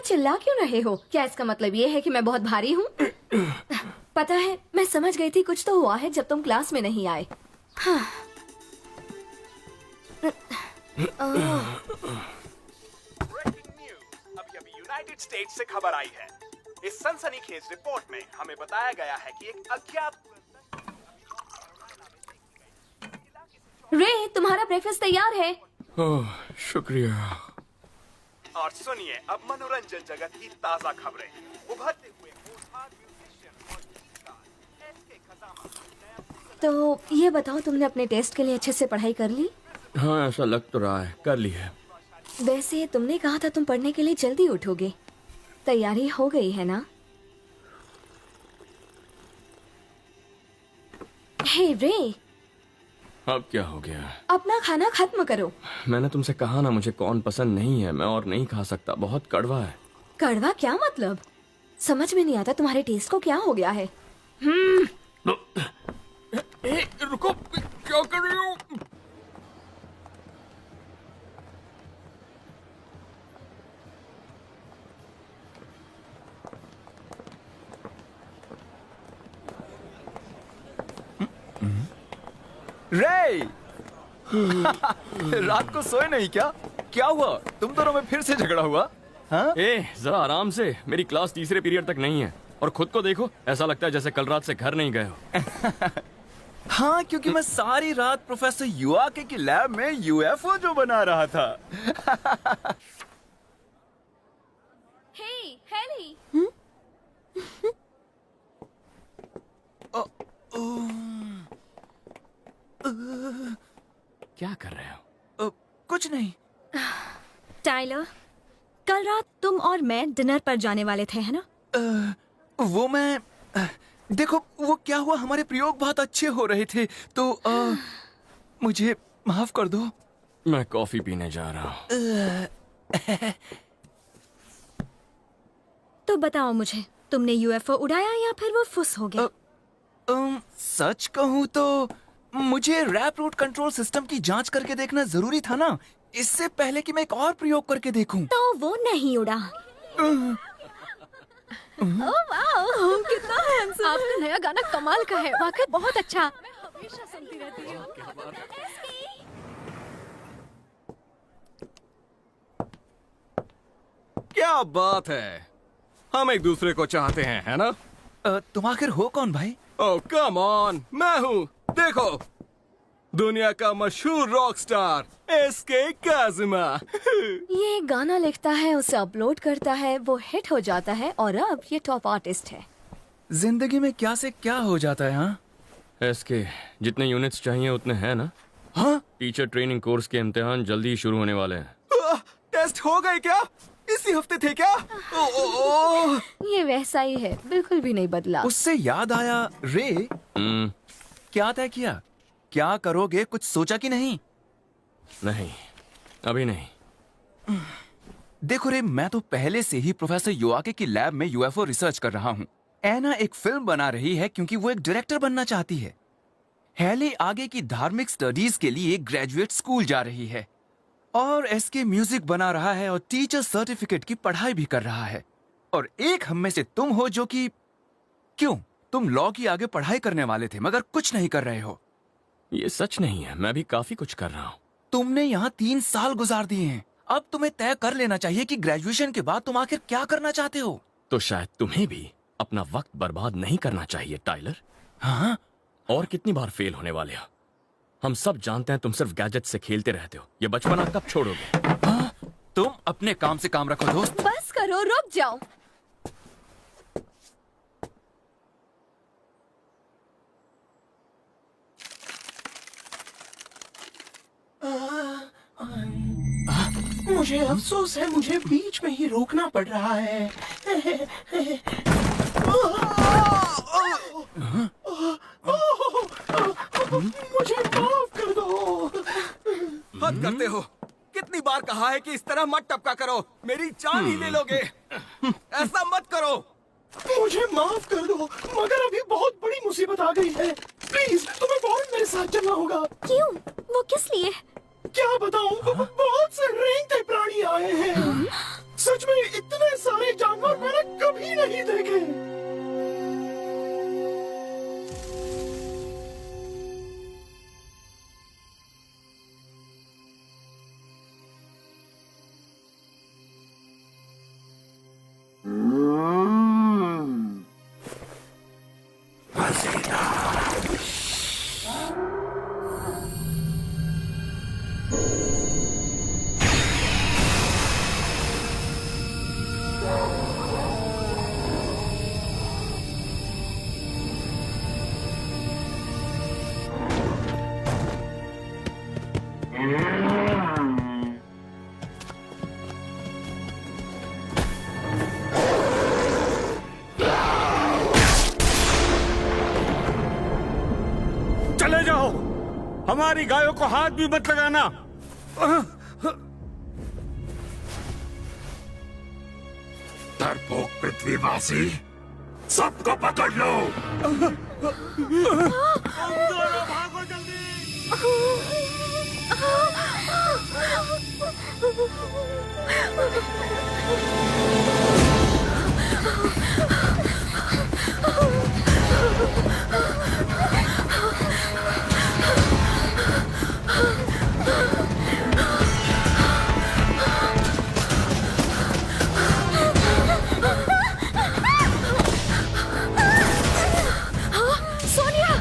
चिल्ला क्यों रहे हो? क्या इसका मतलब ये है कि मैं बहुत भारी हूँ? पता है, मैं समझ गई थी कुछ तो हुआ है जब तुम क्लास में नहीं आए। हाँ। अभी यूनाइटेड स्टेट्स से खबर आई है। इस सनसनीखेज रिपोर्ट में हमें बताया गया है कि एक अज्ञात रे, तुम्हारा ब्रेकफास्ट तैयार है। ओह, शुक्रिया। और सुनिए अब मनोरंजन जगत की ताजा खबरें। उभरते हुए म्यूजिशियन और गीतकार एसके खजामा। तो ये बताओ, तुमने अपने टेस्ट के लिए अच्छे से पढ़ाई कर ली? हाँ, ऐसा लग तो रहा है, कर ली है। वैसे तुमने कहा था तुम पढ़ने के लिए जल्दी उठोगे। तैयारी हो गई है ना? हे रे, अब क्या हो गया? अपना खाना खत्म करो। मैंने तुमसे कहा ना, मुझे कॉर्न पसंद नहीं है, मैं और नहीं खा सकता, बहुत कड़वा है। कड़वा क्या मतलब? समझ में नहीं आता तुम्हारे टेस्ट को क्या हो गया है। रुको, क्या कर रही हो? रे रात को सोए नहीं क्या? क्या हुआ? तुम दोनों में फिर से झगड़ा हुआ? हाँ? जरा आराम से, मेरी क्लास तीसरे पीरियड तक नहीं है और खुद को देखो, ऐसा लगता है जैसे कल रात से घर नहीं गए हो। हाँ, क्योंकि मैं सारी रात प्रोफेसर युआके की लैब में यूएफओ जो बना रहा था। हे, हेली। क्या कर रहे हो? कुछ नहीं। टाइलर, कल रात तुम और मैं डिनर पर जाने वाले थे, है ना? वो मैं देखो, वो क्या हुआ, हमारे प्रयोग बहुत अच्छे हो रहे थे, तो मुझे माफ कर दो। मैं कॉफी पीने जा रहा हूँ। तो बताओ मुझे, तुमने यूएफओ उड़ाया या फिर वो फुस हो गया? सच कहूँ तो मुझे रैप रूट कंट्रोल सिस्टम की जांच करके देखना जरूरी था ना, इससे पहले कि मैं एक और प्रयोग करके देखूं। तो वो नहीं उड़ा। ओह वाओ, कितना हैंडसम। आपका नया गाना कमाल का है, वाकई बहुत अच्छा। मैं हमेशा सुनती रहती हूँ। क्या बात है, हम एक दूसरे को चाहते हैं, है ना? तुम आखिर हो कौन भाई? ओह कम ऑन, मैं हूँ, देखो, दुनिया का मशहूर रॉक स्टार एसके काजिमा। ये गाना लिखता है, उसे अपलोड करता है, वो हिट हो जाता है और अब ये टॉप आर्टिस्ट है। जिंदगी में क्या से क्या हो जाता है। हाँ, एसके, जितने यूनिट्स चाहिए उतने हैं ना? हाँ? टीचर ट्रेनिंग कोर्स के इम्तिहान जल्दी ही शुरू होने वाले हैं। टेस्ट हो गए क्या? इसी हफ्ते थे क्या? ये वैसा ही है, बिल्कुल भी नहीं बदला। उससे याद आया, रे क्या तय किया? क्या करोगे, कुछ सोचा कि नहीं? नहीं, अभी नहीं। देखो रे, मैं तो पहले से ही प्रोफेसर युआके की लैब में यूएफओ रिसर्च कर रहा हूँ। एना एक फिल्म बना रही है क्योंकि वो एक डायरेक्टर बनना चाहती है। हेली आगे की धार्मिक स्टडीज के लिए ग्रेजुएट स्कूल जा रही है और एसके म्यूजिक बना रहा है और टीचर सर्टिफिकेट की पढ़ाई भी कर रहा है। और एक हम में से तुम हो जो कि क्यों, तुम लॉ की आगे पढ़ाई करने वाले थे मगर कुछ नहीं कर रहे हो। ये सच नहीं है, मैं भी काफी कुछ कर रहा हूँ। तुमने यहाँ 3 साल गुजार दिए हैं, अब तुम्हें तय कर लेना चाहिए कि ग्रेजुएशन के बाद तुम आखिर क्या करना चाहते हो। तो शायद तुम्हें भी अपना वक्त बर्बाद नहीं करना चाहिए टाइलर। हाँ? और कितनी बार फेल होने वाले हो? हम सब जानते हैं तुम सिर्फ गैजेट से खेलते रहते हो, ये बचपना कब छोड़ोगे? हाँ? तुम अपने काम से काम रखो दोस्त। बस करो, रुक जाओ। मुझे अफसोस है, मुझे बीच में ही रोकना पड़ रहा है। मुझे माफ कर दो। हद करते हो। कितनी बार कहा है कि इस तरह मत टपका करो, मेरी जान ही ले लोगे। ऐसा मत करो। मुझे माफ कर दो, मगर अभी बहुत बड़ी मुसीबत आ गई है। प्लीज तुम्हें फौरन मेरे साथ चलना होगा। क्यों? वो किस लिए? क्या बताऊं, बहुत से रेंगते प्राणी आए हैं। सच में इतने सारे जानवर मैंने कभी नहीं देखे। चले जाओ, हमारी गायों को हाथ भी मत लगाना। डरपोक पृथ्वीवासी, सबको पकड़ लो। भागो जल्दी। सोनिया!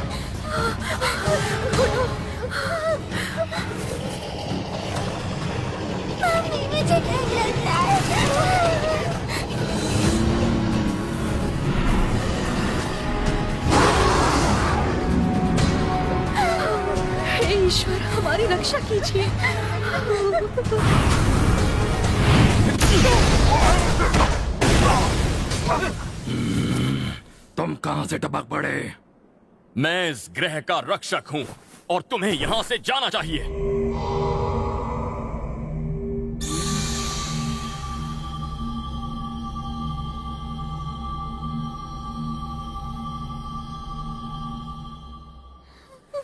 मम्मी, मुझे डर लगता है। हे ईश्वर, हमारी रक्षा कीजिए। तुम कहां से टपक पड़े? मैं इस ग्रह का रक्षक हूं और तुम्हें यहां से जाना चाहिए।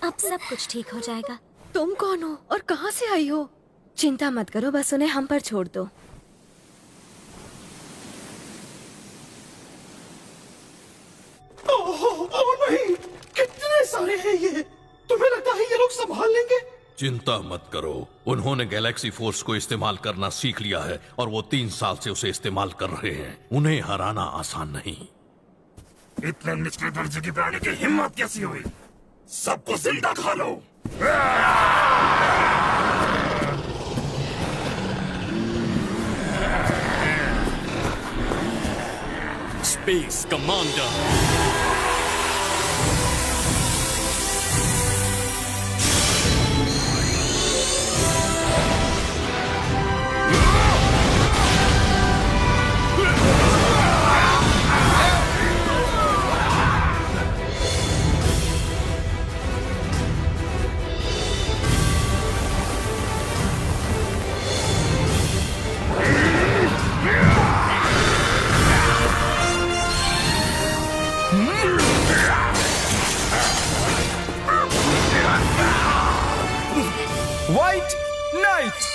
अब सब कुछ ठीक हो जाएगा। तुम कौन हो और कहां से आई हो? चिंता मत करो, बस उन्हें हम पर छोड़ दो। ओह नहीं, कितने सारे हैं ये। तुम्हें लगता है ये लोग संभाल लेंगे? चिंता मत करो, उन्होंने गैलेक्सी फोर्स को इस्तेमाल करना सीख लिया है और वो 3 साल से उसे इस्तेमाल कर रहे हैं। उन्हें हराना आसान नहीं। इतने निचले दर्जे की प्राणी की हिम्मत कैसी हुई? सबको जिंदा खा लो। Space commander. White knight.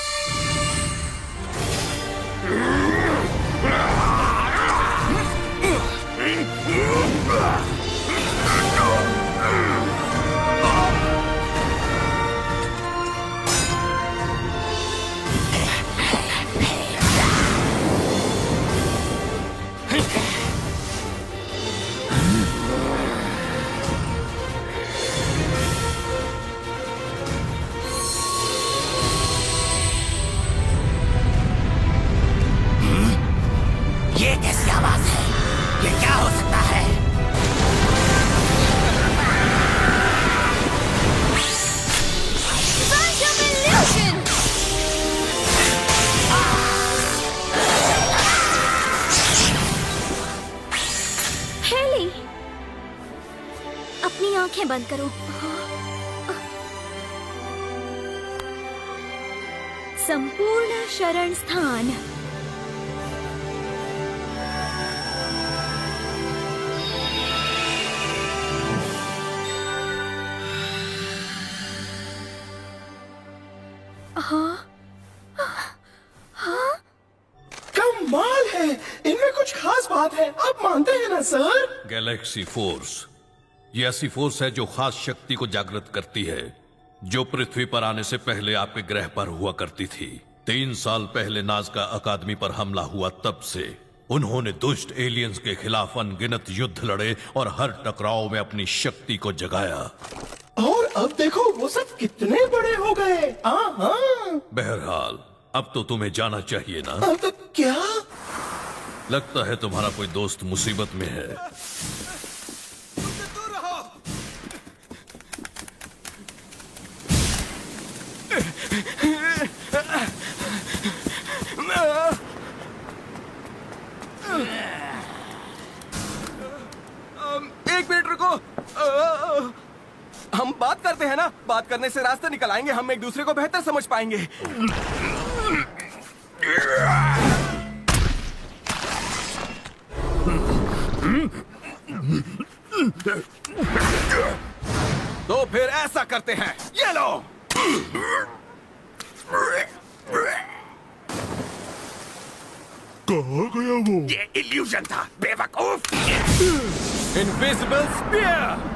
ये कैसी आवाज है? ये क्या हो सकता है? हेलो आंखें बंद करो। संपूर्ण शरण स्थान। कमाल है, इनमें कुछ खास बात है, आप मानते हैं ना सर? गैलेक्सी फोर्स ये ऐसी फोर्स है जो खास शक्ति को जागृत करती है, जो पृथ्वी पर आने से पहले आपके ग्रह पर हुआ करती थी। 3 साल पहले नाज़का अकादमी पर हमला हुआ, तब से उन्होंने दुष्ट एलियंस के खिलाफ अनगिनत युद्ध लड़े और हर टकराव में अपनी शक्ति को जगाया। और अब देखो वो सब कितने बड़े हो गए। हाँ। बहरहाल अब तो तुम्हें जाना चाहिए ना। अब तो क्या? लगता है तुम्हारा कोई दोस्त मुसीबत में है। दूर रहो। एक मिनट रुको। हम बात करते हैं ना, बात करने से रास्ते निकल आएंगे, हम एक दूसरे को बेहतर समझ पाएंगे। तो फिर ऐसा करते हैं, ये लो। कहाँ गया वो? ये इल्यूजन था, बेवकूफ। Invisible spear.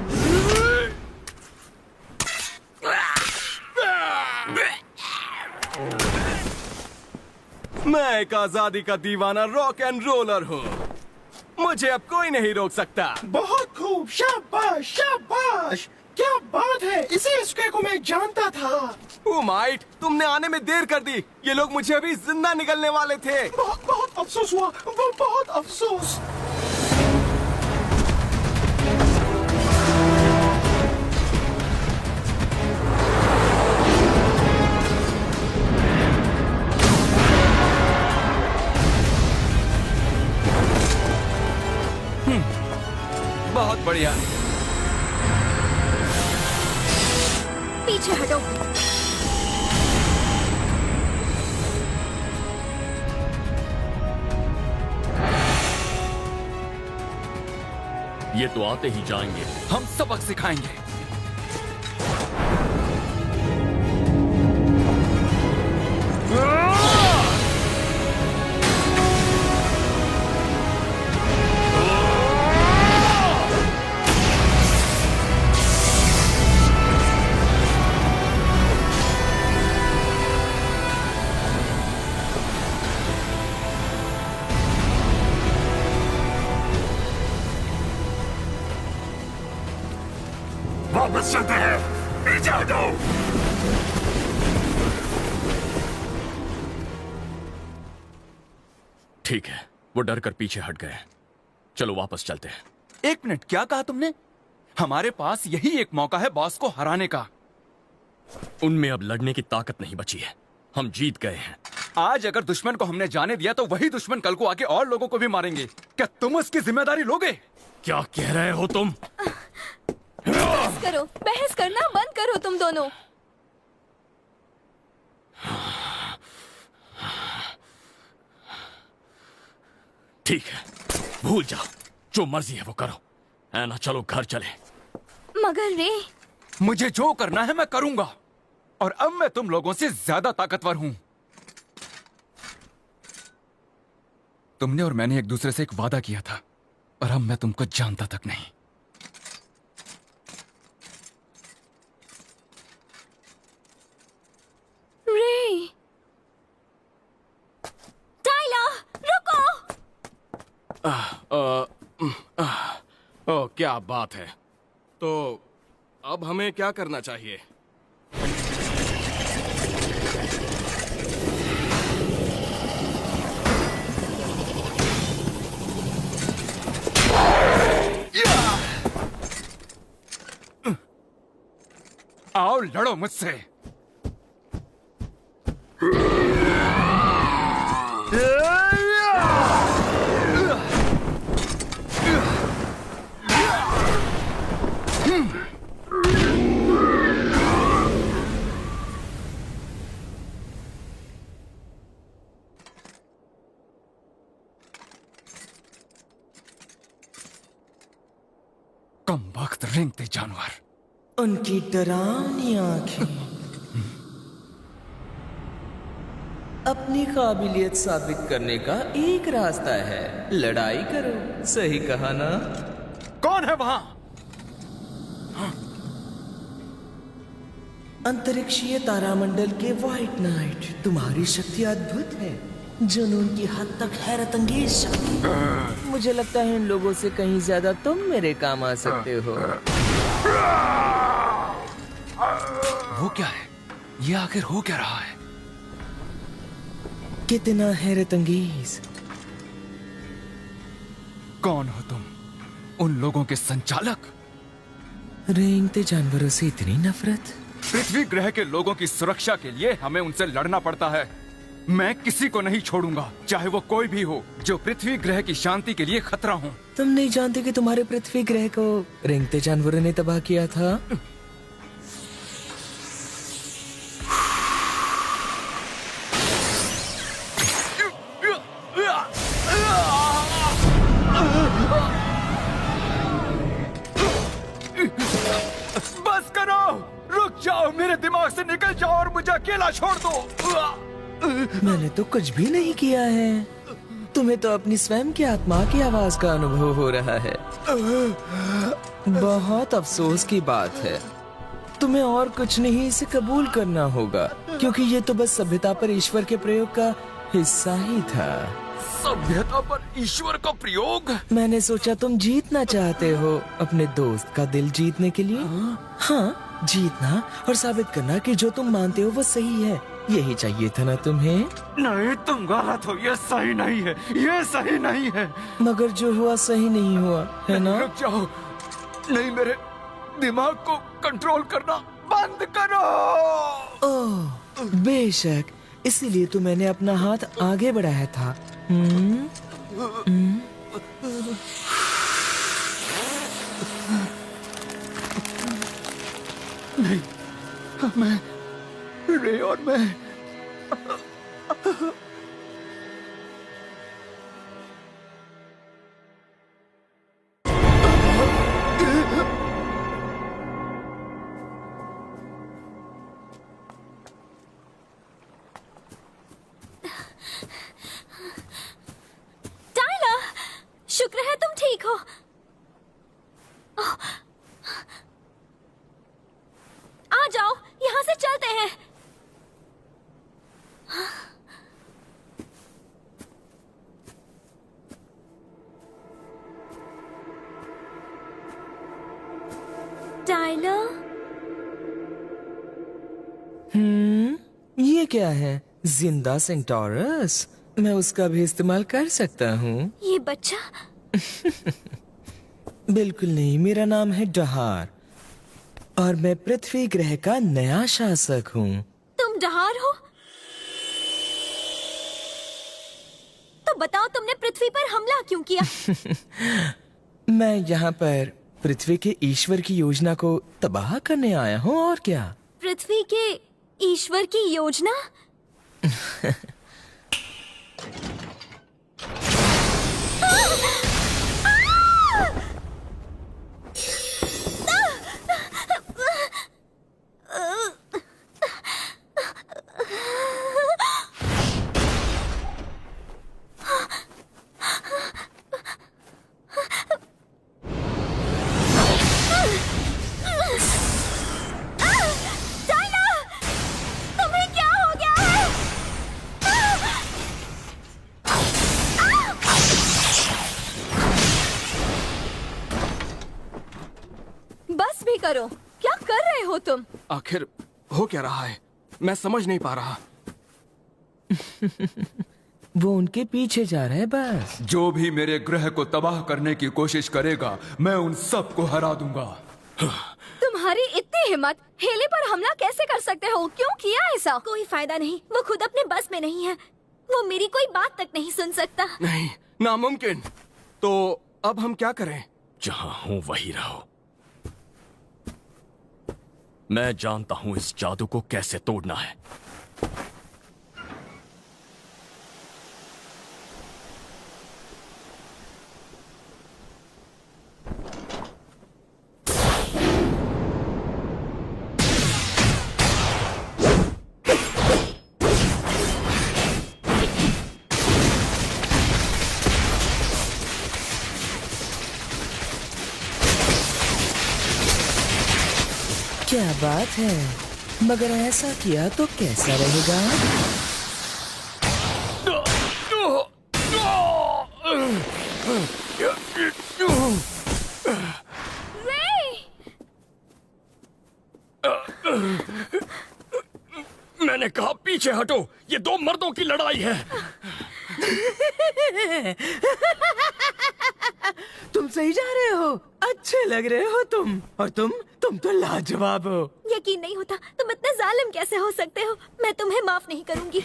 मैं एक आजादी का दीवाना रॉक एंड रोलर हूँ, मुझे अब कोई नहीं रोक सकता। बहुत खूब, शाबाश शाबाश, क्या बात है, इसे इसके को मैं जानता था। ओ माइट, तुमने आने में देर कर दी, ये लोग मुझे अभी जिंदा निकलने वाले थे। बहुत बहुत अफसोस हुआ, वो बहुत अफसोस। बहुत बढ़िया। पीछे हटो। ये तो आते ही जाएंगे। हम सबक सिखाएंगे। वापस चलते हैं, पीछे हटो। ठीक है, वो डर कर पीछे हट गए। चलो वापस चलते हैं। 1 मिनट, क्या कहा तुमने? हमारे पास यही एक मौका है बॉस को हराने का। उनमें अब लड़ने की ताकत नहीं बची है, हम जीत गए हैं। आज अगर दुश्मन को हमने जाने दिया तो वही दुश्मन कल को आके और लोगों को भी मारेंगे। क्या तुम उसकी जिम्मेदारी लोगे? क्या कह रहे हो तुम? बहस करो, बहस करना बंद करो तुम दोनों। ठीक है, भूल जाओ, जो मर्जी है वो करो। ऐना, चलो घर चले। मगर रे, मुझे जो करना है मैं करूंगा, और अब मैं तुम लोगों से ज्यादा ताकतवर हूं। तुमने और मैंने एक दूसरे से एक वादा किया था, और अब मैं तुमको जानता तक नहीं। रे, टाइलर, रुको। ओह, क्या बात है। तो अब हमें क्या करना चाहिए? आओ लड़ो मुझसे। कमबख्त रेंगते जानवर। उनकी डरावनी आंखें अपनी काबिलियत साबित करने का एक रास्ता है, लड़ाई करो। सही कहा ना? कौन है वहां? अंतरिक्षीय तारामंडल के व्हाइट नाइट। तुम्हारी शक्ति अद्भुत है, जुनून की हद तक हैरत अंगेज शक्ति। मुझे लगता है इन लोगों से कहीं ज्यादा तुम मेरे काम आ सकते हो। वो क्या है? ये आखिर हो क्या रहा है? कितना हैरत अंगेज। कौन हो तुम? उन लोगों के संचालक? रेंगते जानवरों से इतनी नफरत? पृथ्वी ग्रह के लोगों की सुरक्षा के लिए हमें उनसे लड़ना पड़ता है। मैं किसी को नहीं छोड़ूंगा, चाहे वो कोई भी हो, जो पृथ्वी ग्रह की शांति के लिए खतरा हो। तुम नहीं जानते कि तुम्हारे पृथ्वी ग्रह को रेंगते जानवरों ने तबाह किया था? बस करो, रुक जाओ, मेरे दिमाग से निकल जाओ और मुझे अकेला छोड़ दो। मैंने तो कुछ भी नहीं किया है। तुम्हें तो अपनी स्वयं की आत्मा की आवाज का अनुभव हो रहा है। बहुत अफसोस की बात है। तुम्हें और कुछ नहीं, इसे कबूल करना होगा, क्योंकि ये तो बस सभ्यता पर ईश्वर के प्रयोग का हिस्सा ही था। सभ्यता पर ईश्वर का प्रयोग? मैंने सोचा तुम जीतना चाहते हो अपने दोस्त का दिल जीतने के लिए। हाँ, जीतना और साबित करना कि जो तुम मानते हो वो सही है। यही चाहिए था ना तुम्हें? नहीं, तुम गलत हो। ये सही नहीं है, ये सही नहीं है। मगर जो हुआ सही नहीं हुआ, है ना? रुक जाओ, नहीं, मेरे दिमाग को कंट्रोल करना बंद करो। ओह, बेशक, इसीलिए तो मैंने अपना हाथ आगे बढ़ाया था। नहीं, मैं, रे और मैं टाइलर, शुक्र है तुम ठीक हो। आ जाओ, यहाँ से चलते हैं। टाइलर, ये क्या है? जिंदा सेंटोरस? मैं उसका भी इस्तेमाल कर सकता हूँ। ये बच्चा? बिल्कुल नहीं, मेरा नाम है डहार और मैं पृथ्वी ग्रह का नया शासक हूँ। तुम डहार हो? तो बताओ, तुमने पृथ्वी पर हमला क्यों किया? मैं यहाँ पर पृथ्वी के ईश्वर की योजना को तबाह करने आया हूँ, और क्या? पृथ्वी के ईश्वर की योजना? बस भी करो, क्या कर रहे हो तुम? आखिर हो क्या रहा है? मैं समझ नहीं पा रहा। वो उनके पीछे जा रहे हैं बस। जो भी मेरे ग्रह को तबाह करने की कोशिश करेगा, मैं उन सबको हरा दूंगा। तुम्हारी इतनी हिम्मत, हेले पर हमला कैसे कर सकते हो? क्यों किया ऐसा? कोई फायदा नहीं, वो खुद अपने बस में नहीं है। वो मेरी कोई बात तक नहीं सुन सकता। नहीं, नामुमकिन। तो अब हम क्या करें? जहां हूं वही रहो। मैं जानता हूं इस जादू को कैसे तोड़ना है। क्या बात है, मगर ऐसा किया तो कैसा रहेगा? मैंने कहा पीछे हटो, ये दो मर्दों की लड़ाई है। तुम सही जा रहे हो, अच्छे लग रहे हो तुम। और तुम तो लाजवाब हो। यकीन नहीं होता, तुम इतने जालिम कैसे हो सकते हो। मैं तुम्हें माफ नहीं करूंगी।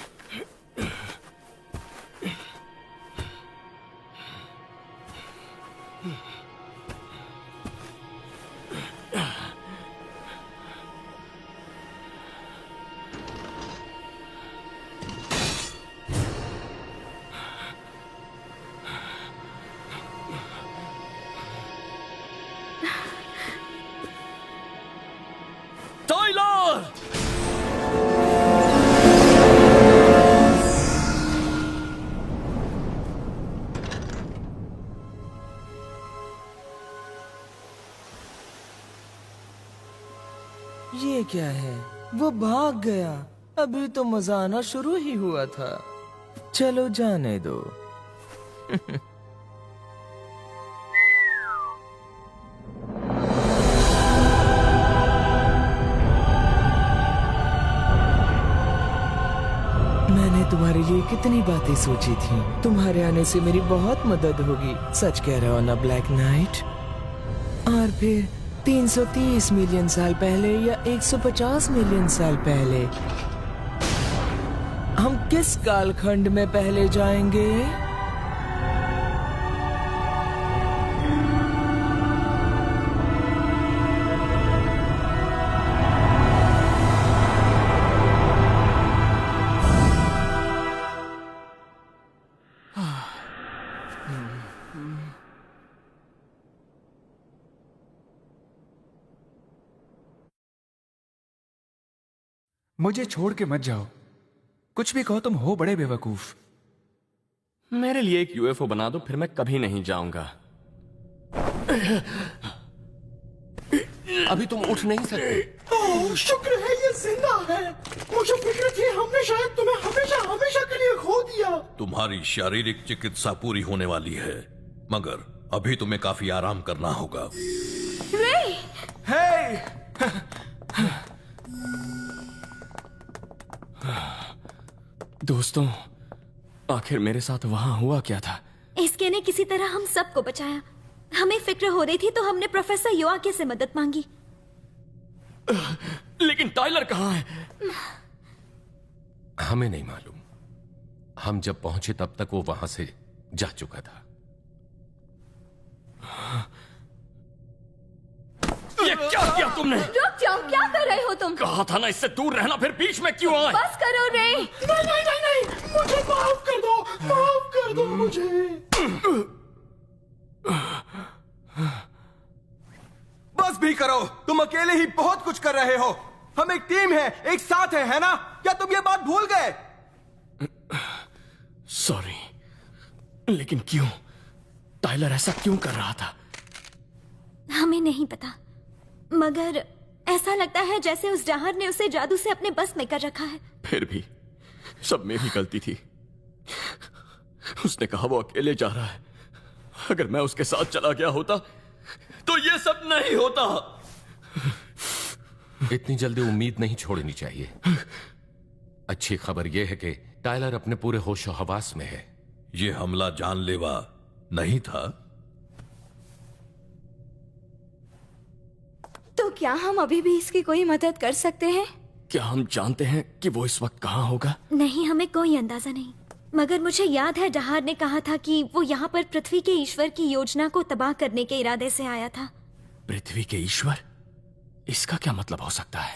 टाइलर! ये क्या है? वो भाग गया। अभी तो मजा आना शुरू ही हुआ था। चलो जाने दो। मैंने तुम्हारे लिए कितनी बातें सोची थी। तुम्हारे आने से मेरी बहुत मदद होगी। सच कह रहे हो ना ब्लैक नाइट? और फिर 330 मिलियन साल पहले या 150 मिलियन साल पहले, हम किस कालखंड में पहले जाएंगे? मुझे छोड़ के मत जाओ। कुछ भी कहो, तुम हो बड़े बेवकूफ। मेरे लिए एक यूएफओ बना दो, फिर मैं कभी नहीं जाऊंगा। अभी तुम उठ नहीं सकते। ओह, शुक्र है ये जिंदा है। मुझे फिक्र थी हमने शायद तुम्हें हमेशा हमेशा के लिए खो दिया। तुम्हारी शारीरिक चिकित्सा पूरी होने वाली है, मगर अभी तुम्हें काफी आराम करना होगा। दोस्तों, आखिर मेरे साथ वहां हुआ क्या था? इसके ने किसी तरह हम सबको बचाया। हमें फिक्र हो रही थी तो हमने प्रोफेसर योआके से मदद मांगी। लेकिन टाइलर कहाँ है? हमें नहीं मालूम। हम जब पहुंचे तब तक वो वहां से जा चुका था। ये क्या किया तुमने? रुक जाओ, क्या कर रहे हो तुम? कहा था ना इससे दूर रहना, फिर बीच में क्यों आए? बस करो रे। नहीं नहीं नहीं नहीं, मुझे माफ कर दो, माफ कर दो मुझे। बस भी करो, तुम अकेले ही बहुत कुछ कर रहे हो। हम एक टीम है, एक साथ है ना? क्या तुम ये बात भूल गए? सॉरी, लेकिन क्यों? टाइलर ऐसा क्यों कर रहा था? हमें नहीं पता, मगर ऐसा लगता है जैसे उस जहार ने उसे जादू से अपने बस में कर रखा है। फिर भी सब मेरी गलती थी। उसने कहा वो अकेले जा रहा है। अगर मैं उसके साथ चला गया होता तो ये सब नहीं होता। इतनी जल्दी उम्मीद नहीं छोड़नी चाहिए। अच्छी खबर यह है कि टाइलर अपने पूरे होशो हवास में है। ये हमला जानलेवा नहीं था। तो क्या हम अभी भी इसकी कोई मदद कर सकते हैं? क्या हम जानते हैं कि वो इस वक्त कहाँ होगा? नहीं, हमें कोई अंदाजा नहीं। मगर मुझे याद है जहार ने कहा था कि वो यहाँ पर पृथ्वी के ईश्वर की योजना को तबाह करने के इरादे से आया था। पृथ्वी के ईश्वर? इसका क्या मतलब हो सकता है?